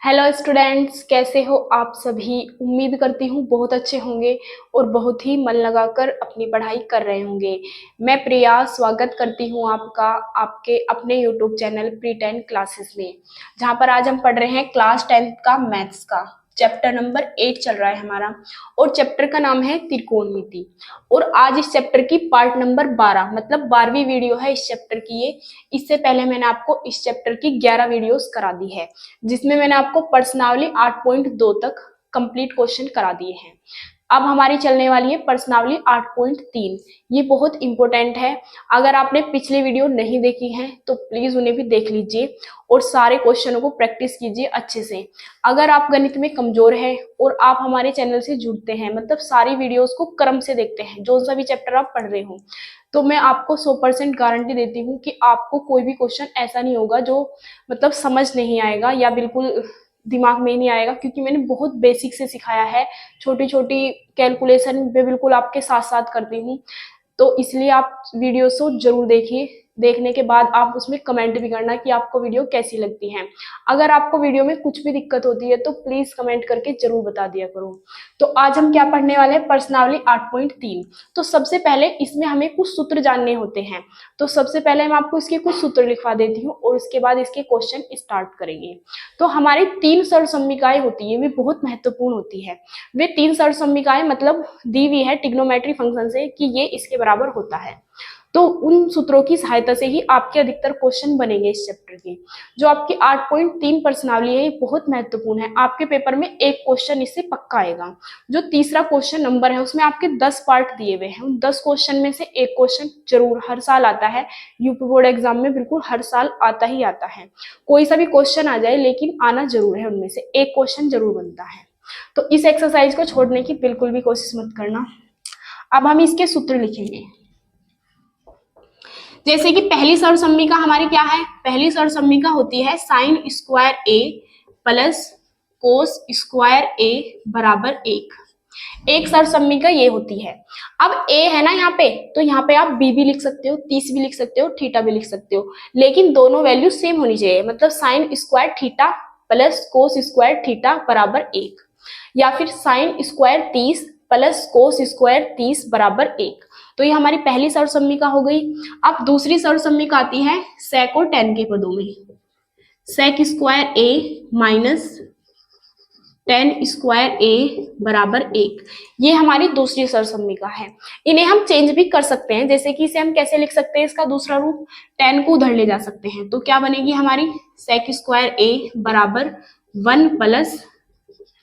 Hello students, कैसे हो आप सभी। उम्मीद करती हूँ बहुत अच्छे होंगे और बहुत ही मन लगाकर अपनी पढ़ाई कर रहे होंगे। मैं प्रिया स्वागत करती हूँ आपका आपके अपने यूट्यूब चैनल प्री 10 क्लासेस में, जहाँ पर आज हम पढ़ रहे हैं क्लास 10th का मैथ्स का चैप्टर नंबर 8 चल रहा है हमारा, और चैप्टर का नाम है त्रिकोणमिति। और आज इस चैप्टर की पार्ट नंबर 12 मतलब 12वीं वीडियो है इस चैप्टर की ये। इससे पहले मैंने आपको इस चैप्टर की 11 वीडियोस करा दी है, जिसमें मैंने आपको पर्सनावली 8.2 तक कंप्लीट क्वेश्चन करा दिए हैं। अब हमारी चलने वाली है पर्सनावली 8.3। ये बहुत इंपॉर्टेंट है। अगर आपने पिछली वीडियो नहीं देखी है तो प्लीज उन्हें भी देख लीजिए और सारे क्वेश्चनों को प्रैक्टिस कीजिए अच्छे से। अगर आप गणित में कमजोर हैं और आप हमारे चैनल से जुड़ते हैं, मतलब सारी वीडियोस को क्रम से देखते हैं, जो सा भी चैप्टर आप पढ़ रहे हो, तो मैं आपको 100% गारंटी देती हूँ कि आपको कोई भी क्वेश्चन ऐसा नहीं होगा जो मतलब समझ नहीं आएगा या बिल्कुल दिमाग में ही नहीं आएगा, क्योंकि मैंने बहुत बेसिक से सिखाया है। छोटी छोटी कैलकुलेशन पे बिल्कुल आपके साथ साथ करती हूँ, तो इसलिए आप वीडियो को जरूर देखिए। देखने के बाद आप उसमें कमेंट भी करना कि आपको वीडियो कैसी लगती है। अगर आपको वीडियो में कुछ भी दिक्कत होती है तो प्लीज कमेंट करके जरूर बता दिया करो। तो आज हम क्या पढ़ने वाले हैं, पर्सनावली 8.3। तो सबसे पहले इसमें हमें कुछ सूत्र जानने होते हैं। तो सबसे पहले मैं आपको इसके कुछ सूत्र लिखवा देती हूँ और उसके बाद इसके क्वेश्चन स्टार्ट करेंगे। तो हमारी 3 सरसम्मिकाएं होती है, वे बहुत महत्वपूर्ण होती है। वे 3 सरसम्मिकाएं मतलब दी हुई है ट्रिग्नोमेट्री फंक्शन से कि ये इसके बराबर होता है। तो उन सूत्रों की सहायता से ही आपके अधिकतर क्वेश्चन बनेंगे इस चैप्टर के। जो आपकी 8.3 प्रश्नावली है ये बहुत महत्वपूर्ण है। आपके पेपर में एक क्वेश्चन इससे पक्का आएगा। जो तीसरा क्वेश्चन नंबर है उसमें आपके 10 पार्ट दिए हुए हैं। उन 10 क्वेश्चन में से एक क्वेश्चन जरूर हर साल आता है। यूपी बोर्ड एग्जाम में बिल्कुल हर साल आता ही आता है। कोई सा भी क्वेश्चन आ जाए लेकिन आना जरूर है, उनमें से एक क्वेश्चन जरूर बनता है। तो इस एक्सरसाइज को छोड़ने की बिल्कुल भी कोशिश मत करना। अब हम इसके सूत्र लिखेंगे। जैसे कि पहली सर्वसम्मिका हमारी क्या है, पहली सर्वसम्मिका होती है साइन स्क्वायर ए प्लस कोस स्क्वायर ए बराबर एक सर्वसम्मिका ये होती है। अब ए है ना यहाँ पे, तो यहाँ पे आप बी भी लिख सकते हो, 30 भी लिख सकते हो, थीटा भी लिख सकते हो, लेकिन दोनों वैल्यू सेम होनी चाहिए। मतलब sine square theta plus cos square theta बराबर 1, या फिर sine square 30 plus cos square 30 बराबर 1। तो ये हमारी पहली सर्वसम्मिका हो गई। अब दूसरी सर्वसम्मिका आती है सेक और टेन के पदों में। सेक स्क्वायर ए माइनस टेन स्क्वायर ए बराबर 1। ये हमारी दूसरी सर्वसम्मिका है। इन्हें हम चेंज भी कर सकते हैं, जैसे कि इसे हम कैसे लिख सकते हैं, इसका दूसरा रूप टेन को उधर ले जा सकते हैं। तो क्या बनेगी हमारी सेक स्क्वायर ए बराबर 1 प्लस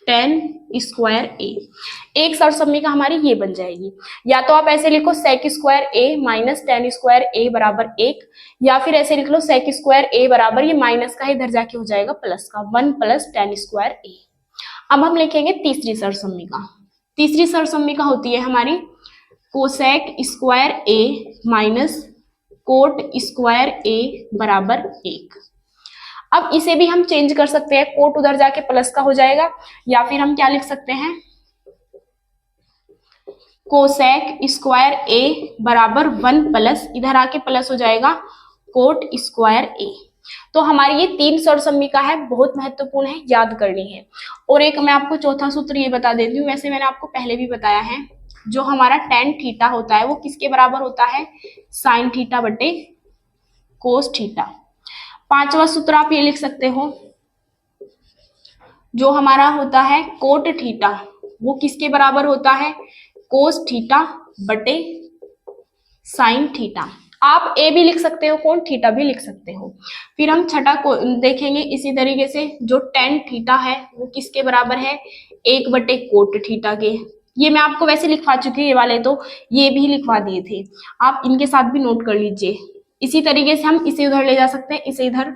टेन स्क्वायर ए। एक सर्वसम्मिका हमारी ये बन जाएगी। या तो आप ऐसे लिखो सेक स्क्वायर ए माइनस टेन स्क्वायर ए बराबर 1, या फिर ऐसे लिख लो सेक स्क्वायर ए बराबर, ये माइनस का इधर जाके हो जाएगा प्लस का, 1 प्लस टेन स्क्वायर ए। अब हम लिखेंगे तीसरी सर्वसम्मिका। तीसरी सर्वसम्मिका होती है हमारी कोसेक स्क्वायर ए माइनस कोट स्क्वायर ए बराबर 1। अब इसे भी हम चेंज कर सकते हैं, कोट उधर जाके प्लस का हो जाएगा, या फिर हम क्या लिख सकते हैं, कोसेक स्क्वायर ए बराबर 1 प्लस इधर आके प्लस हो जाएगा कोट स्क्वायर ए। तो हमारी ये 3 सर्वसम्मिका है, बहुत महत्वपूर्ण है, याद करनी है। और एक मैं आपको चौथा सूत्र ये बता देती हूँ, वैसे मैंने आपको पहले भी बताया है। जो हमारा टेन थीटा होता है वो किसके बराबर होता है, साइन थीटा बटे कोस थीटा। पांचवा सूत्र आप ये लिख सकते हो, जो हमारा होता है कोट थीटा वो किसके बराबर होता है, कोस थीटा बटे साइन थीटा। आप ए भी लिख सकते हो, कोण थीटा भी लिख सकते हो। फिर हम छठा को देखेंगे इसी तरीके से, जो टेन थीटा है वो किसके बराबर है, 1 बटे कोट थीटा के। ये मैं आपको वैसे लिखवा चुकी हूँ, ये वाले तो ये भी लिखवा दिए थे, आप इनके साथ भी नोट कर लीजिए। इसी तरीके से हम इसे उधर ले जा सकते हैं, इसे इधर।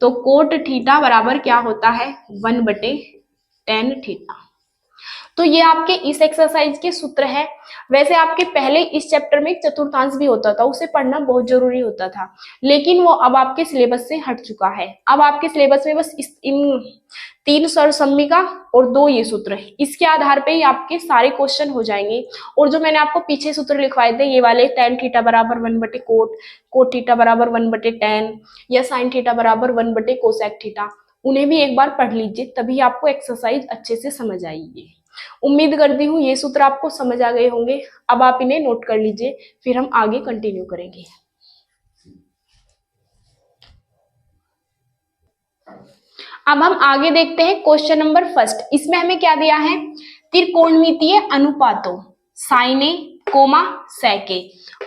तो कोट थीटा बराबर क्या होता है, 1 बटे टेन थीटा। तो ये आपके इस एक्सरसाइज के सूत्र है। वैसे आपके पहले इस चैप्टर में एक चतुर्थांश भी होता था, उसे पढ़ना बहुत जरूरी होता था, लेकिन वो अब आपके सिलेबस से हट चुका है। अब आपके सिलेबस में बस इन 3 सर्वसम्मिका और 2 ये सूत्र है, इसके आधार पे ही आपके सारे क्वेश्चन हो जाएंगे। और जो मैंने आपको पीछे सूत्र लिखवाए थे ये वाले, टेन थीटा बराबर 1 बटे कोट, कोट थीटा बराबर 1 बटे टेन, या साइन थीटा बराबर 1 बटे कोसेक थीटा, उन्हें भी एक बार पढ़ लीजिए, तभी आपको एक्सरसाइज अच्छे से समझ आएगी। उम्मीद करती हूँ ये सूत्र आपको समझ आ गए होंगे। अब आप इन्हें नोट कर लीजिए, फिर हम आगे कंटिन्यू करेंगे। अब हम आगे देखते हैं क्वेश्चन नंबर फर्स्ट। इसमें हमें क्या दिया है, त्रिकोणमितीय अनुपातों साइन ए कोमा सेक ए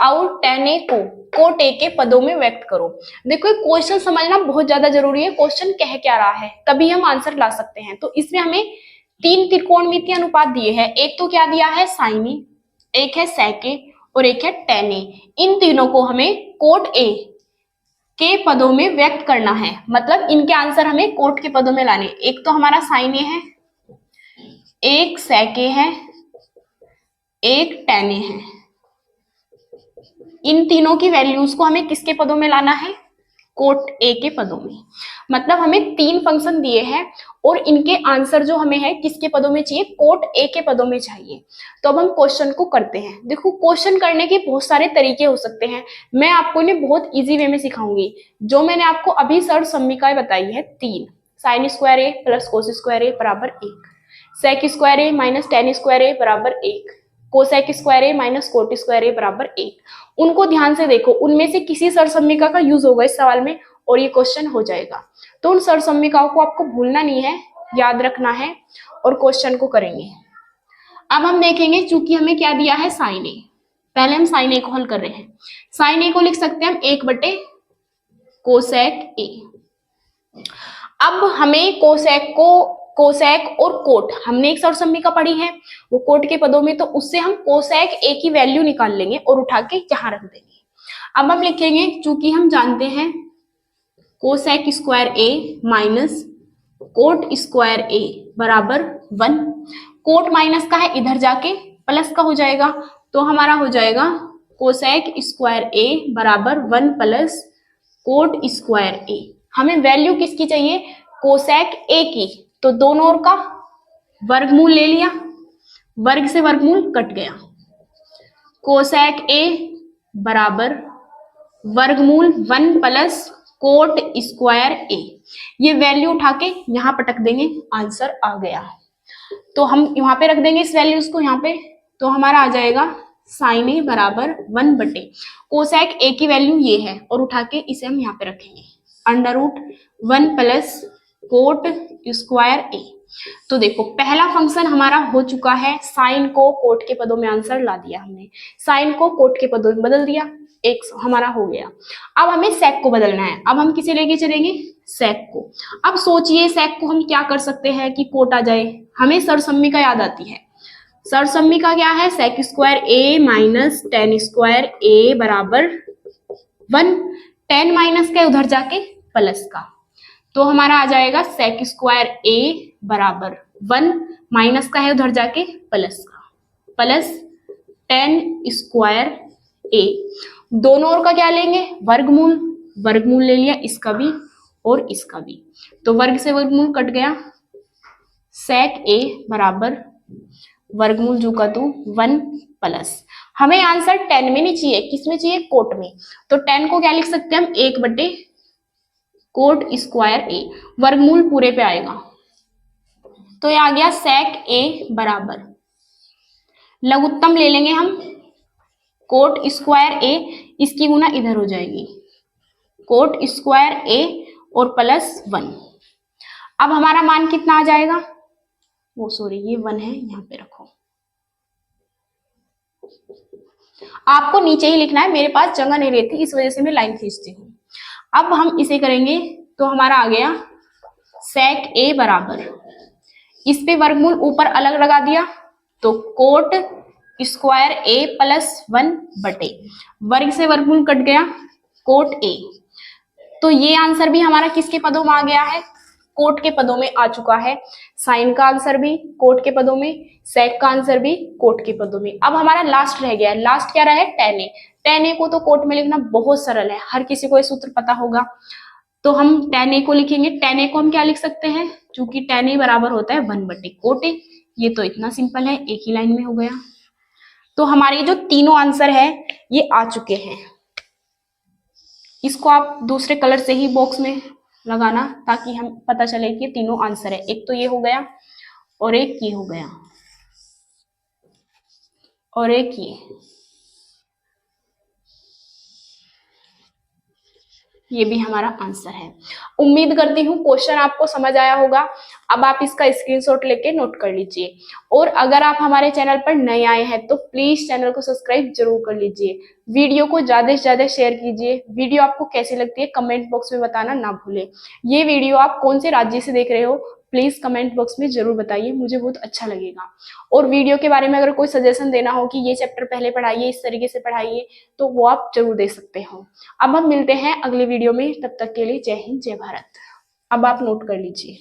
और टेन ए को कोट ए के पदों में व्यक्त करो। देखो क्वेश्चन समझना बहुत ज्यादा जरूरी है, क्वेश्चन कह क्या रहा है तभी हम आंसर ला सकते हैं। तो इसमें हमें तीन त्रिकोणमितीय अनुपात दिए हैं। एक तो क्या दिया है साइन ए, एक है सेक ए और एक है टेन ए। इन तीनों को हमें कोट ए के पदों में व्यक्त करना है, मतलब इनके आंसर हमें कोट के पदों में लाने। एक तो हमारा साइन ए है, एक सेक ए है, एक टेन ए है। इन तीनों की वैल्यूज को हमें किसके पदों में लाना है, कोट ए के पदों में। मतलब हमें तीन फंक्शन दिए हैं और इनके आंसर जो हमें है किसके पदों में चाहिए, कोट ए के पदों में चाहिए। तो अब हम क्वेश्चन को करते हैं। देखो क्वेश्चन करने के बहुत सारे तरीके हो सकते हैं, मैं आपको इन्हें बहुत इजी वे में सिखाऊंगी। जो मैंने आपको अभी सर्व समीकरण बताई है तीन, साइन स्क्वायर ए प्लस कोस स्क्वायर ए बराबर एक, सेक स्क्वायर ए माइनस टेन स्क्वायर ए बराबर एक, कोसेक स्क्वायर ए माइनस कोट स्क्वायर ए बराबर एक, उनको ध्यान से देखो। उनमें से किसी सरसम्मिका का यूज होगा इस सवाल में और ये क्वेश्चन हो जाएगा। तो उन सरसम्मिकाओं को आपको भूलना नहीं है, याद रखना है और क्वेश्चन को करेंगे। अब हम देखेंगे, चूंकि हमें क्या दिया है साइन ए, पहले हम साइन ए को हल कर रहे हैं। साइन ए को लिख सकते हैं हम एक बटे कोसेक ए। अब हमें कोसेक और कोट, हमने एक सरसम्मिका पढ़ी है वो कोट के पदों में, तो उससे हम कोसेक ए की वैल्यू निकाल लेंगे और उठा के यहां रख देंगे। अब हम लिखेंगे, चूंकि हम जानते हैं कोसेक स्क्वायर ए माइनस कोट स्क्वायर ए बराबर 1, कोट माइनस का है इधर जाके प्लस का हो जाएगा, तो हमारा हो जाएगा कोसेक स्क्वायर ए बराबर 1 प्लस कोट स्क्वायर ए। हमें वैल्यू किसकी चाहिए, कोसेक ए की, तो दोनों ओर का वर्गमूल ले लिया, वर्ग से वर्गमूल कट गया, कोसेक ए बराबर वर्गमूल 1 प्लस कोट स्क्वायर ए। ये वैल्यू उठा के यहां पटक देंगे, आंसर आ गया। तो हम यहां पे रख देंगे इस वैल्यूज को यहां पे, तो हमारा आ जाएगा साइन ए बराबर 1 बटे कोसेक ए की वैल्यू ये है और उठा के इसे हम यहाँ पे रखेंगे under root 1 plus cot square A. तो देखो पहला फंक्शन हमारा हो चुका है, साइन को कोट के पदों में आंसर ला दिया हमने, साइन को कोट के पदों में बदल दिया, एक हमारा हो गया। अब हमें सेक को बदलना है, अब हम किसे लेके चलेंगे, सेक को। अब सोचिए सेक को हम क्या कर सकते हैं कि कोट आ जाए, हमें सरसम्मिका याद आती है। सरसम्मिका क्या है, सेक स्क्वायर ए माइनस टेन स्क्वायर ए बराबर 1, 10 माइनस का उधर जाके प्लस का, तो हमारा आ जाएगा सेक स्क्वायर ए बराबर 1 माइनस का है उधर जाके प्लस का, प्लस 10 स्क्वायर ए। दोनों ओर का क्या लेंगे, वर्गमूल, वर्गमूल ले लिया इसका भी और इसका भी, तो वर्ग से वर्गमूल कट गया, सेक ए बराबर वर्गमूल जू का तू 1 प्लस, हमें आंसर 10 में नहीं चाहिए, किसमें चाहिए, कोट में। तो 10 को क्या लिख सकते हैं हम, 1 बटे कोट स्क्वायर ए, वर्गमूल पूरे पे आएगा, तो ये आ गया सेक ए बराबर लघुत्तम ले लेंगे हम कोट स्क्वायर ए, इसकी गुना इधर हो जाएगी कोट स्क्वायर ए और प्लस 1। अब हमारा मान कितना आ जाएगा, वो सॉरी ये 1 है, यहाँ पे रखो, आपको नीचे ही लिखना है, मेरे पास जगह नहीं रहती इस वजह से मैं लाइन खींचती हूँ। अब हम इसे करेंगे तो हमारा आ गया सेक ए बराबर, इस पे वर्गमूल ऊपर अलग लगा दिया, तो कोट स्क्वायर ए प्लस 1 बटे वर्ग से वर्गमूल कट गया कोट ए। तो ये आंसर भी हमारा किसके पदों में आ गया है, कोट के पदों में आ चुका है। साइन का आंसर भी कोट के पदों में, सेक का आंसर भी कोट के पदों में। अब हमारा लास्ट रह गया है, लास्ट क्या रहा है, टेन ए। टेन ए को तो कोट में लिखना बहुत सरल है, हर किसी को ये सूत्र पता होगा, तो हम टेन ए को लिखेंगे। टेन ए को हम क्या लिख सकते हैं, चूंकि टेन ए बराबर होता है 1 बटे कोट ए, ये तो इतना सिंपल है, एक ही लाइन में हो गया। तो हमारे जो तीनों आंसर है ये आ चुके हैं, इसको आप दूसरे कलर से ही बॉक्स में लगाना, ताकि हम पता चले कि तीनों आंसर है। एक तो ये हो गया और एक ये हो गया और एक ये भी हमारा आंसर है। उम्मीद करती हूँ क्वेश्चन आपको समझ आया होगा। अब आप इसका स्क्रीनशॉट लेके नोट कर लीजिए। और अगर आप हमारे चैनल पर नए आए हैं तो प्लीज चैनल को सब्सक्राइब जरूर कर लीजिए। वीडियो को ज्यादा से ज्यादा शेयर कीजिए। वीडियो आपको कैसी लगती है कमेंट बॉक्स में बताना ना भूलें। ये वीडियो आप कौन से राज्य से देख रहे हो प्लीज कमेंट बॉक्स में जरूर बताइए, मुझे बहुत अच्छा लगेगा। और वीडियो के बारे में अगर कोई सजेशन देना हो कि ये चैप्टर पहले पढ़ाइए, इस तरीके से पढ़ाइए, तो वो आप जरूर दे सकते हो। अब हम मिलते हैं अगले वीडियो में, तब तक के लिए जय हिंद जय भारत। अब आप नोट कर लीजिए।